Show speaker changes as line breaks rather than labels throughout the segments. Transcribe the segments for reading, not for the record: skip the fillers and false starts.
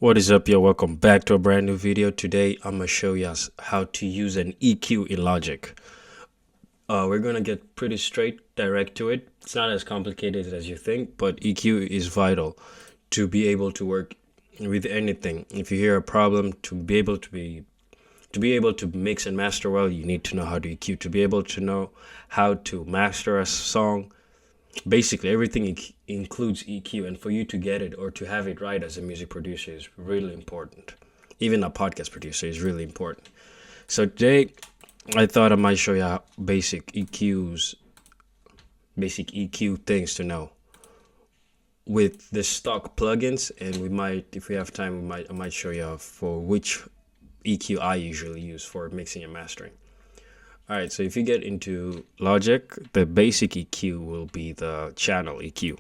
What is up, yo? Welcome back to a brand new video. Today, I'm gonna show you how to use an EQ in Logic. We're gonna get pretty straight, direct to it. It's not as complicated as you think, but EQ is vital to be able to work with anything. If you hear a problem, to be able to mix and master well, you need to know how to EQ. To be able to know how to master a song, basically everything includes EQ, and for you to get it or to have it right as a music producer is really important. Even a podcast producer is really important. So today I thought I might show you how basic EQ things to know with the stock plugins, and we might, if we have time, I might show you for which EQ I usually use for mixing and mastering. All right, so if you get into Logic, the basic EQ will be the channel EQ.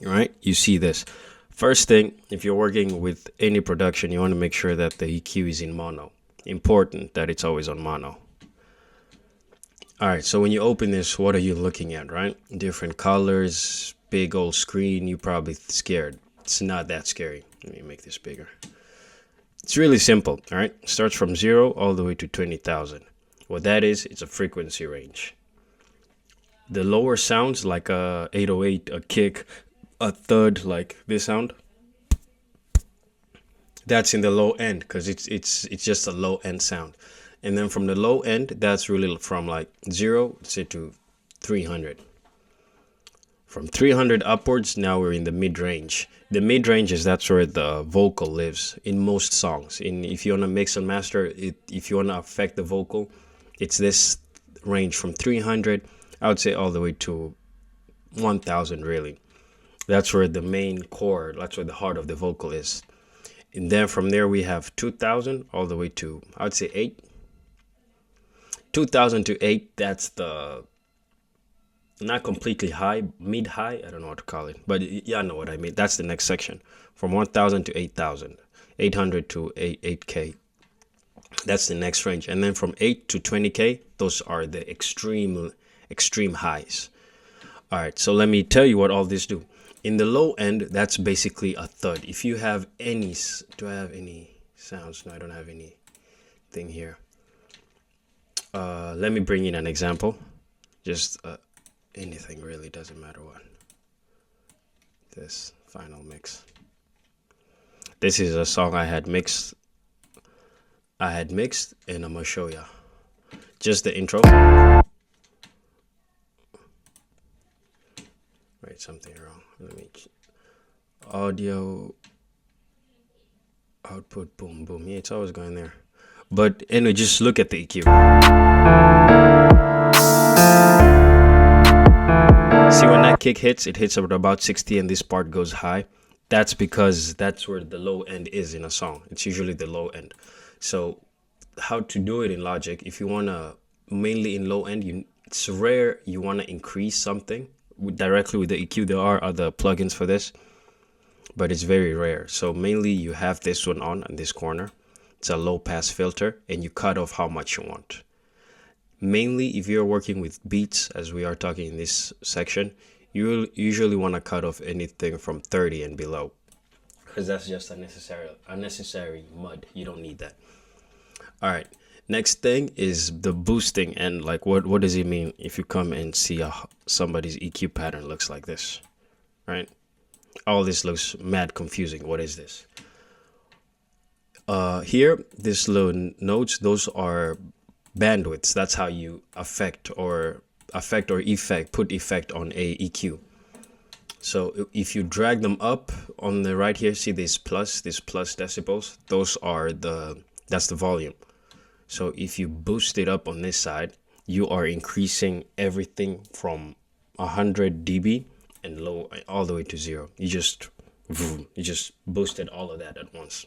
All right, you see this. First thing, if you're working with any production, you want to make sure that the EQ is in mono. Important that it's always on mono. All right, so when you open this, what are you looking at, right? Different colors, big old screen, you're probably scared. It's not that scary. Let me make this bigger. It's really simple, all right? It starts from 0 all the way to 20,000. What that is, it's a frequency range. The lower sounds like a 808, a kick, a thud, like this sound, that's in the low end because it's just a low end sound. And then from the low end, that's really from like 0 say to 300. From 300 upwards, now we're in the mid range. The mid range is that's where the vocal lives in most songs. If you want to mix and master it, if you want to affect the vocal, it's this range from 300, I would say, all the way to 1000 really. That's where the main core, that's where the heart of the vocal is. And then from there we have 2000 all the way to, I would say, 8. 2000 to 8, that's the not completely high, mid high, I don't know what to call it, but yeah, I know what I mean. That's the next section, from 1000 to 8000, 800 to 8k. That's the next range. And then from 8 to 20k, those are the extreme highs. All right, so let me tell you what all this do. In the low end, that's basically a thud. If you have any, do I have any sounds? No, I don't have anything here. Let me bring in an example. Just anything really, doesn't matter what. This final mix. This is a song I had mixed, and I'm gonna show ya just the intro. Wait, something wrong. Let me audio output, boom boom. Yeah, it's always going there. But anyway, just look at the EQ. See, when that kick hits, it hits at about 60 and this part goes high. That's because that's where the low end is in a song. It's usually the low end. So how to do it in Logic, if you want to, mainly in low end, it's rare you want to increase something directly with the EQ. There are other plugins for this, but it's very rare. So mainly you have this one on this corner. It's a low pass filter, and you cut off how much you want. Mainly if you're working with beats, as we are talking in this section, you will usually want to cut off anything from 30 and below, because that's just unnecessary mud. You don't need that. All right, next thing is the boosting. And like, what does it mean if you come and see somebody's EQ pattern looks like this, right? All this looks mad confusing. What is this? Here, this little notes, those are bandwidths. That's how you put effect on a EQ. So if you drag them up on the right here, see this plus decibels, that's the volume. So if you boost it up on this side, you are increasing everything from 100 dB and low all the way to 0. You just boosted all of that at once.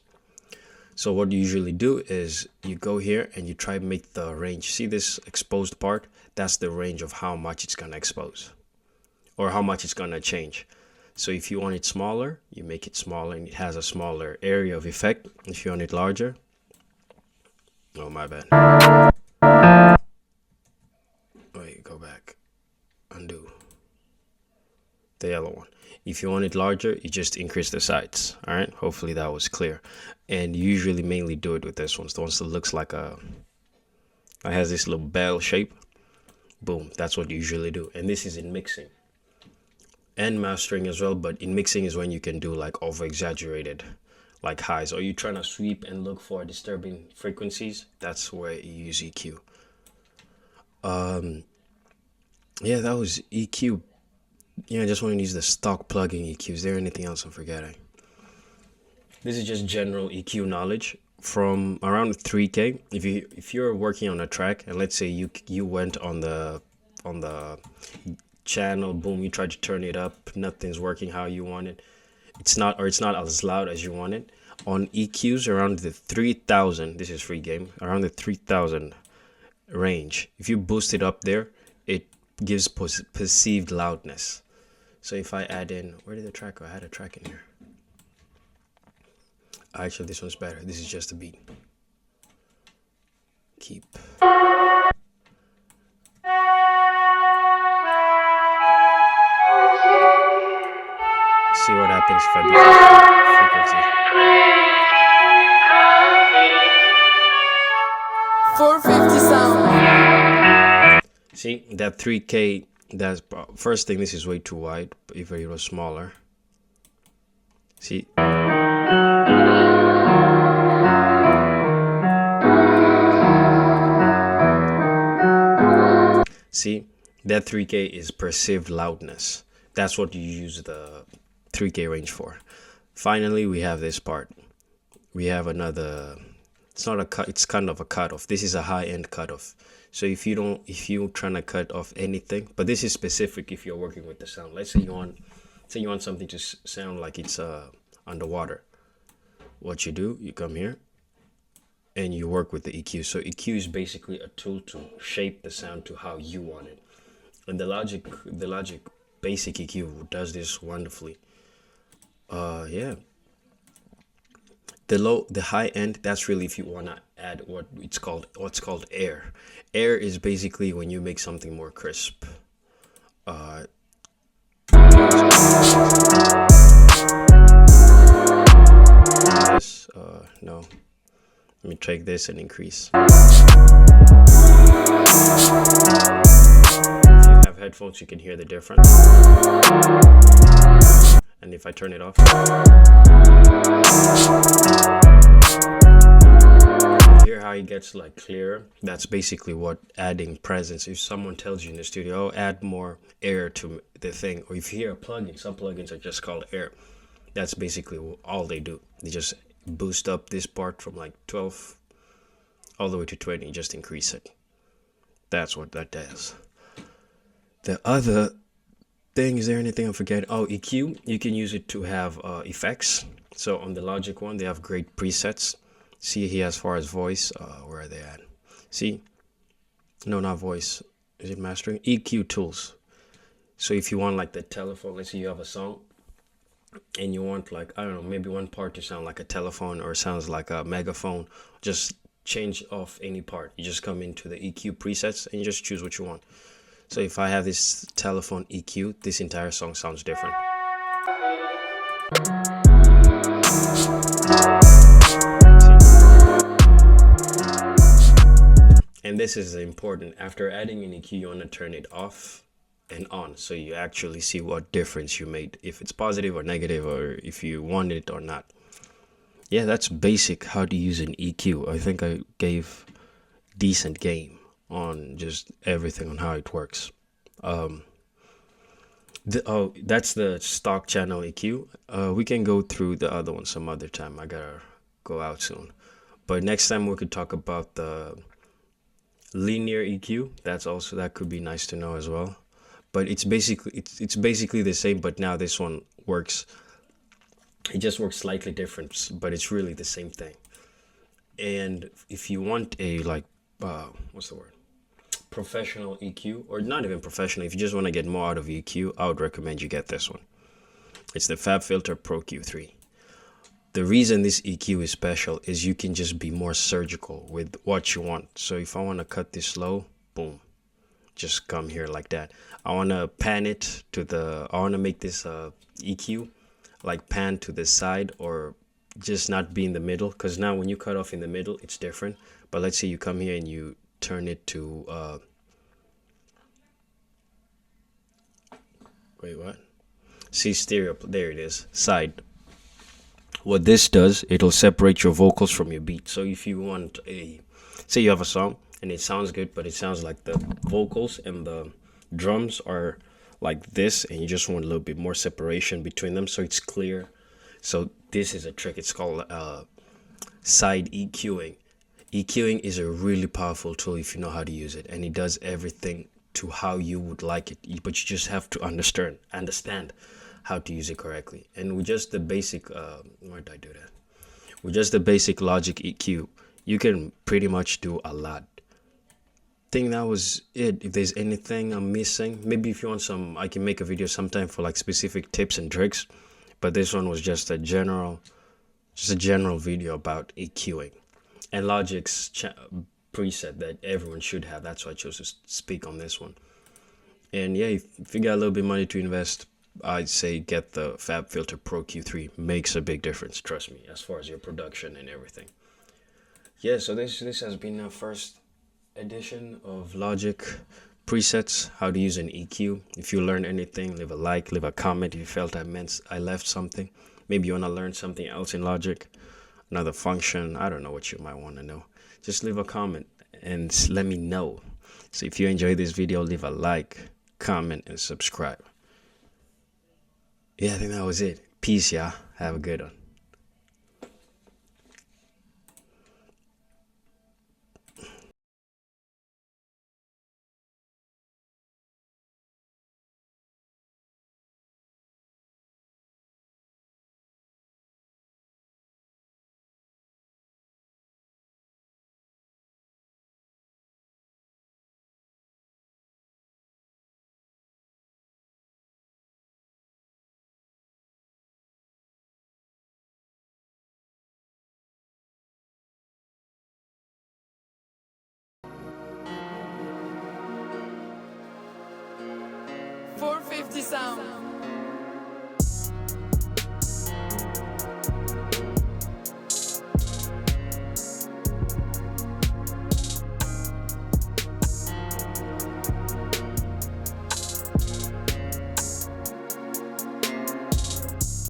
So what you usually do is you go here and you try to make the range. See this exposed part? That's the range of how much it's going to expose or how much it's going to change. So if you want it smaller, you make it smaller and it has a smaller area of effect. If you want it larger, oh, my bad. Wait, go back. Undo. The yellow one. If you want it larger, you just increase the sides. All right. Hopefully that was clear. And you usually mainly do it with this one. The one that looks like it has this little bell shape. Boom. That's what you usually do. And this is in mixing and mastering as well. But in mixing is when you can do like over exaggerated like highs, or you trying to sweep and look for disturbing frequencies. That's where you use EQ. Yeah, that was EQ. Yeah, I just want to use the stock plugin EQ. Is there anything else I'm forgetting? This is just general EQ knowledge from around 3K. If you're working on a track, and let's say you went on the channel, boom, you tried to turn it up, nothing's working how you want it. It's not as loud as you want it. On EQs around the 3000, this is free game, around the 3000 range. If you boost it up there, it gives perceived loudness. So if I add in, where did the track go? I had a track in here. Actually, this one's better. This is just a beat. Keep. See what happens if I boost the frequency. 450 sound. See, that 3K, that's first thing, this is way too wide. If it was smaller. See? See, that 3K is perceived loudness. That's what you use the 3K range for. Finally, we have this part. We have another, it's not a cut, it's kind of a cutoff. This is a high-end cutoff. So if you're trying to cut off anything, but this is specific if you're working with the sound. Let's say you want something to sound like it's underwater. What you do, you come here and you work with the EQ. So EQ is basically a tool to shape the sound to how you want it. And the Logic basic EQ does this wonderfully. Yeah. The high end, that's really if you want to add what's called air. Air is basically when you make something more crisp. No. Let me take this and increase. If you have headphones, you can hear the difference. And if I turn it off, hear how it gets like clearer. That's basically what adding presence. If someone tells you in the studio, oh, add more air to the thing, or if you hear a plugin, some plugins are just called air. That's basically all they do. They just boost up this part from like 12 all the way to 20, just increase it. That's what that does. The other thing, is there anything I'm forgetting? Oh, EQ, you can use it to have effects. So on the Logic one, they have great presets. See here as far as voice, where are they at? See, no, not voice. Is it mastering? EQ tools. So if you want like the telephone, let's say you have a song and you want like, I don't know, maybe one part to sound like a telephone or sounds like a megaphone, just change off any part. You just come into the EQ presets and you just choose what you want. So if I have this telephone EQ, this entire song sounds different. And this is important. After adding an EQ, you want to turn it off and on, so you actually see what difference you made, if it's positive or negative, or if you want it or not. Yeah, that's basic how to use an EQ. I think I gave decent game on just everything on how it works. That's the stock channel EQ. We can go through the other one some other time. I gotta go out soon, but next time we could talk about the linear EQ. That could be nice to know as well. But it's basically the same, but now this one works. It just works slightly different, but it's really the same thing. And if you want a what's the word? Professional EQ, or not even professional, if you just want to get more out of EQ, I would recommend you get this one. It's the FabFilter Pro Q3. The reason this EQ is special is you can just be more surgical with what you want. So if I want to cut this low, boom, just come here like that. I want to pan it to I want to make this EQ, like pan to the side or just not be in the middle. Because now when you cut off in the middle, it's different. But let's say you come here and you turn it to wait, what? See, stereo, there it is, side. What this does, it'll separate your vocals from your beat. So if you want a, say you have a song and it sounds good, but it sounds like the vocals and the drums are like this, and you just want a little bit more separation between them so it's clear. So this is a trick. It's called side EQing. EQing is a really powerful tool if you know how to use it, and it does everything to how you would like it. But you just have to understand how to use it correctly. And with just the basic, where did I do that? With just the basic Logic EQ, you can pretty much do a lot. Think that was it. If there's anything I'm missing, maybe if you want some, I can make a video sometime for like specific tips and tricks. But this one was just a general video about EQing and Logic's preset that everyone should have. That's why I chose to speak on this one. And yeah, if you got a little bit of money to invest, I'd say get the FabFilter Pro Q3. Makes a big difference, trust me, as far as your production and everything. Yeah, so this has been the first edition of Logic presets, how to use an EQ. If you learned anything, leave a like, leave a comment if you felt I left something. Maybe you want to learn something else in Logic, another function. I don't know what you might want to know. Just leave a comment and let me know. So if you enjoyed this video, leave a like, comment, and subscribe. Yeah, I think that was it. Peace, y'all. Have a good one.
Four 50 sound.